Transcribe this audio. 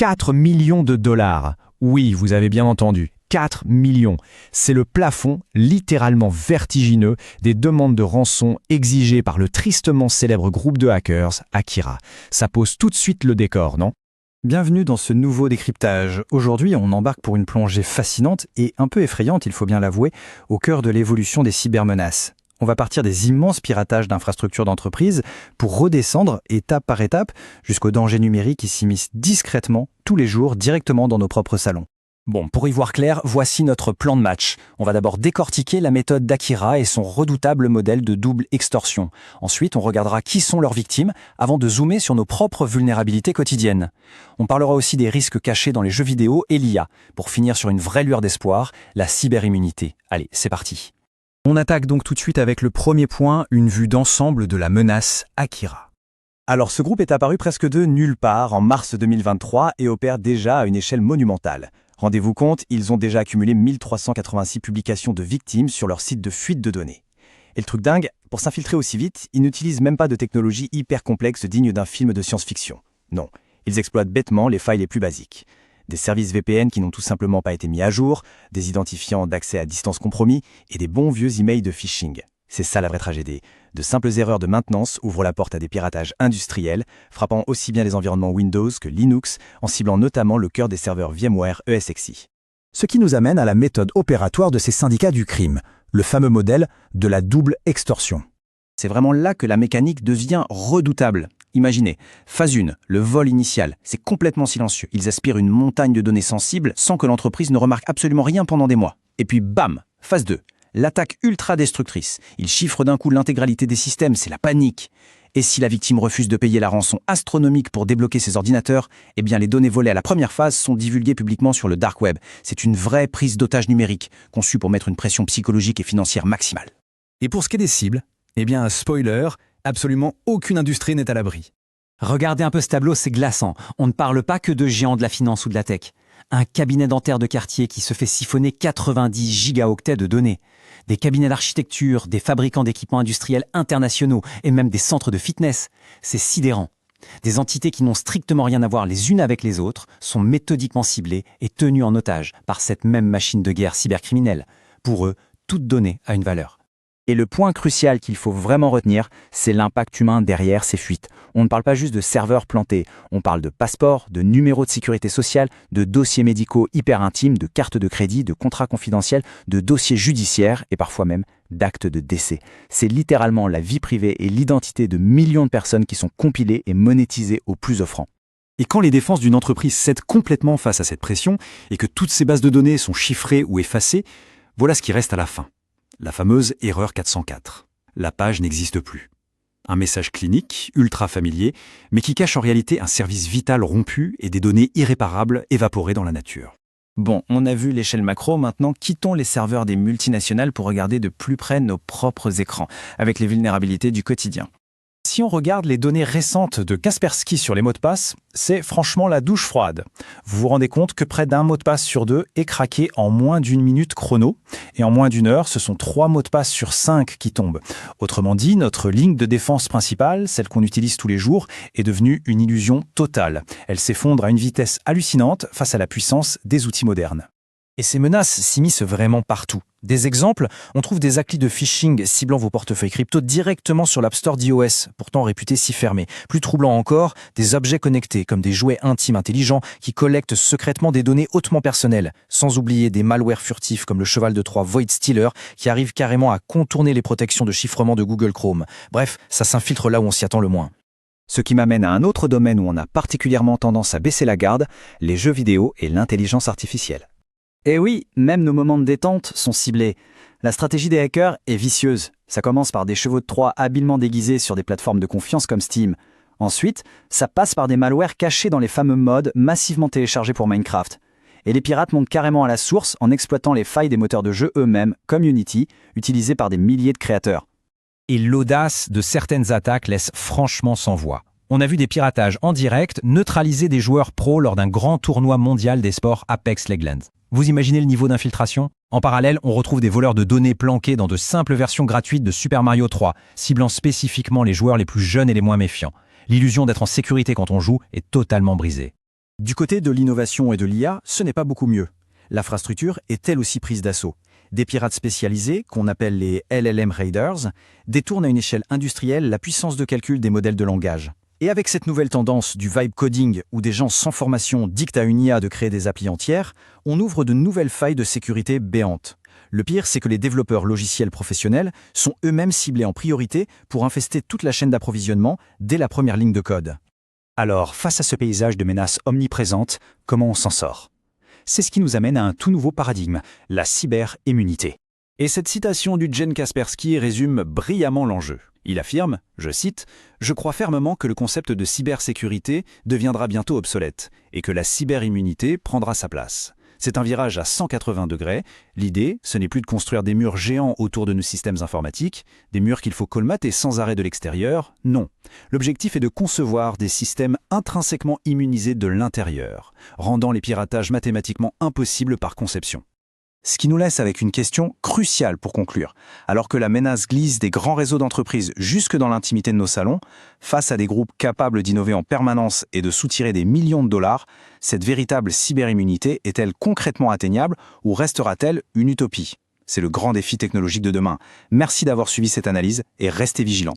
4 millions de dollars. Oui, vous avez bien entendu, 4 millions. C'est le plafond, littéralement vertigineux, des demandes de rançon exigées par le tristement célèbre groupe de hackers, Akira. Ça pose tout de suite le décor, non ? Bienvenue dans ce nouveau décryptage. Aujourd'hui, on embarque pour une plongée fascinante et un peu effrayante, il faut bien l'avouer, au cœur de l'évolution des cybermenaces. On va partir des immenses piratages d'infrastructures d'entreprise pour redescendre, étape par étape, jusqu'aux dangers numériques qui s'immiscent discrètement, tous les jours, directement dans nos propres salons. Bon, pour y voir clair, voici notre plan de match. On va d'abord décortiquer la méthode d'Akira et son redoutable modèle de double extorsion. Ensuite, on regardera qui sont leurs victimes avant de zoomer sur nos propres vulnérabilités quotidiennes. On parlera aussi des risques cachés dans les jeux vidéo et l'IA, pour finir sur une vraie lueur d'espoir, la cyberimmunité. Allez, c'est parti. On attaque donc tout de suite avec le premier point, une vue d'ensemble de la menace Akira. Alors ce groupe est apparu presque de nulle part en mars 2023 et opère déjà à une échelle monumentale. Rendez-vous compte, ils ont déjà accumulé 1386 publications de victimes sur leur site de fuite de données. Et le truc dingue, pour s'infiltrer aussi vite, ils n'utilisent même pas de technologie hyper complexe digne d'un film de science-fiction. Non, ils exploitent bêtement les failles les plus basiques. Des services VPN qui n'ont tout simplement pas été mis à jour, des identifiants d'accès à distance compromis et des bons vieux emails de phishing. C'est ça la vraie tragédie. De simples erreurs de maintenance ouvrent la porte à des piratages industriels, frappant aussi bien les environnements Windows que Linux, en ciblant notamment le cœur des serveurs VMware ESXi. Ce qui nous amène à la méthode opératoire de ces syndicats du crime, le fameux modèle de la double extorsion. C'est vraiment là que la mécanique devient redoutable. Imaginez, phase 1, le vol initial, c'est complètement silencieux. Ils aspirent une montagne de données sensibles sans que l'entreprise ne remarque absolument rien pendant des mois. Et puis bam, phase 2, l'attaque ultra destructrice. Ils chiffrent d'un coup l'intégralité des systèmes, c'est la panique. Et si la victime refuse de payer la rançon astronomique pour débloquer ses ordinateurs, eh bien les données volées à la première phase sont divulguées publiquement sur le dark web. C'est une vraie prise d'otage numérique, conçue pour mettre une pression psychologique et financière maximale. Et pour ce qui est des cibles, eh bien, spoiler, absolument aucune industrie n'est à l'abri. Regardez un peu ce tableau, c'est glaçant. On ne parle pas que de géants de la finance ou de la tech. Un cabinet dentaire de quartier qui se fait siphonner 90 gigaoctets de données. Des cabinets d'architecture, des fabricants d'équipements industriels internationaux et même des centres de fitness. C'est sidérant. Des entités qui n'ont strictement rien à voir les unes avec les autres sont méthodiquement ciblées et tenues en otage par cette même machine de guerre cybercriminelle. Pour eux, toute donnée a une valeur. Et le point crucial qu'il faut vraiment retenir, c'est l'impact humain derrière ces fuites. On ne parle pas juste de serveurs plantés, on parle de passeports, de numéros de sécurité sociale, de dossiers médicaux hyper intimes, de cartes de crédit, de contrats confidentiels, de dossiers judiciaires et parfois même d'actes de décès. C'est littéralement la vie privée et l'identité de millions de personnes qui sont compilées et monétisées au plus offrant. Et quand les défenses d'une entreprise cèdent complètement face à cette pression et que toutes ces bases de données sont chiffrées ou effacées, voilà ce qui reste à la fin. La fameuse erreur 404. La page n'existe plus. Un message clinique, ultra familier, mais qui cache en réalité un service vital rompu et des données irréparables évaporées dans la nature. Bon, on a vu l'échelle macro, maintenant quittons les serveurs des multinationales pour regarder de plus près nos propres écrans, avec les vulnérabilités du quotidien. Si on regarde les données récentes de Kaspersky sur les mots de passe, c'est franchement la douche froide. Vous vous rendez compte que près d'un mot de passe sur 2 est craqué en moins d'1 minute chrono, et en moins d'1 heure, ce sont 3 mots de passe sur 5 qui tombent. Autrement dit, notre ligne de défense principale, celle qu'on utilise tous les jours, est devenue une illusion totale. Elle s'effondre à une vitesse hallucinante face à la puissance des outils modernes. Et ces menaces s'immiscent vraiment partout. Des exemples, on trouve des applis de phishing ciblant vos portefeuilles crypto directement sur l'App Store d'iOS, pourtant réputé si fermé. Plus troublant encore, des objets connectés comme des jouets intimes intelligents qui collectent secrètement des données hautement personnelles, sans oublier des malwares furtifs comme le cheval de Troie Void Stealer qui arrivent carrément à contourner les protections de chiffrement de Google Chrome. Bref, ça s'infiltre là où on s'y attend le moins. Ce qui m'amène à un autre domaine où on a particulièrement tendance à baisser la garde, les jeux vidéo et l'intelligence artificielle. Et oui, même nos moments de détente sont ciblés. La stratégie des hackers est vicieuse. Ça commence par des chevaux de Troie habilement déguisés sur des plateformes de confiance comme Steam. Ensuite, ça passe par des malwares cachés dans les fameux mods massivement téléchargés pour Minecraft. Et les pirates montent carrément à la source en exploitant les failles des moteurs de jeu eux-mêmes, comme Unity, utilisés par des milliers de créateurs. Et l'audace de certaines attaques laisse franchement sans voix. On a vu des piratages en direct neutraliser des joueurs pros lors d'un grand tournoi mondial des sports Apex Legends. Vous imaginez le niveau d'infiltration ? En parallèle, on retrouve des voleurs de données planqués dans de simples versions gratuites de Super Mario 3, ciblant spécifiquement les joueurs les plus jeunes et les moins méfiants. L'illusion d'être en sécurité quand on joue est totalement brisée. Du côté de l'innovation et de l'IA, ce n'est pas beaucoup mieux. L'infrastructure est elle aussi prise d'assaut. Des pirates spécialisés, qu'on appelle les LLM Raiders, détournent à une échelle industrielle la puissance de calcul des modèles de langage. Et avec cette nouvelle tendance du vibe coding où des gens sans formation dictent à une IA de créer des applis entières, on ouvre de nouvelles failles de sécurité béantes. Le pire, c'est que les développeurs logiciels professionnels sont eux-mêmes ciblés en priorité pour infester toute la chaîne d'approvisionnement dès la première ligne de code. Alors, face à ce paysage de menaces omniprésentes, comment on s'en sort? C'est ce qui nous amène à un tout nouveau paradigme, la cyberimmunité. Et cette citation du Jen Kaspersky résume brillamment l'enjeu. Il affirme, je cite, « Je crois fermement que le concept de cybersécurité deviendra bientôt obsolète et que la cyberimmunité prendra sa place. C'est un virage à 180 degrés. L'idée, ce n'est plus de construire des murs géants autour de nos systèmes informatiques, des murs qu'il faut colmater sans arrêt de l'extérieur. Non. L'objectif est de concevoir des systèmes intrinsèquement immunisés de l'intérieur, rendant les piratages mathématiquement impossibles par conception. » Ce qui nous laisse avec une question cruciale pour conclure. Alors que la menace glisse des grands réseaux d'entreprises jusque dans l'intimité de nos salons, face à des groupes capables d'innover en permanence et de soutirer des millions de dollars, cette véritable cyberimmunité est-elle concrètement atteignable ou restera-t-elle une utopie? C'est le grand défi technologique de demain. Merci d'avoir suivi cette analyse et restez vigilants.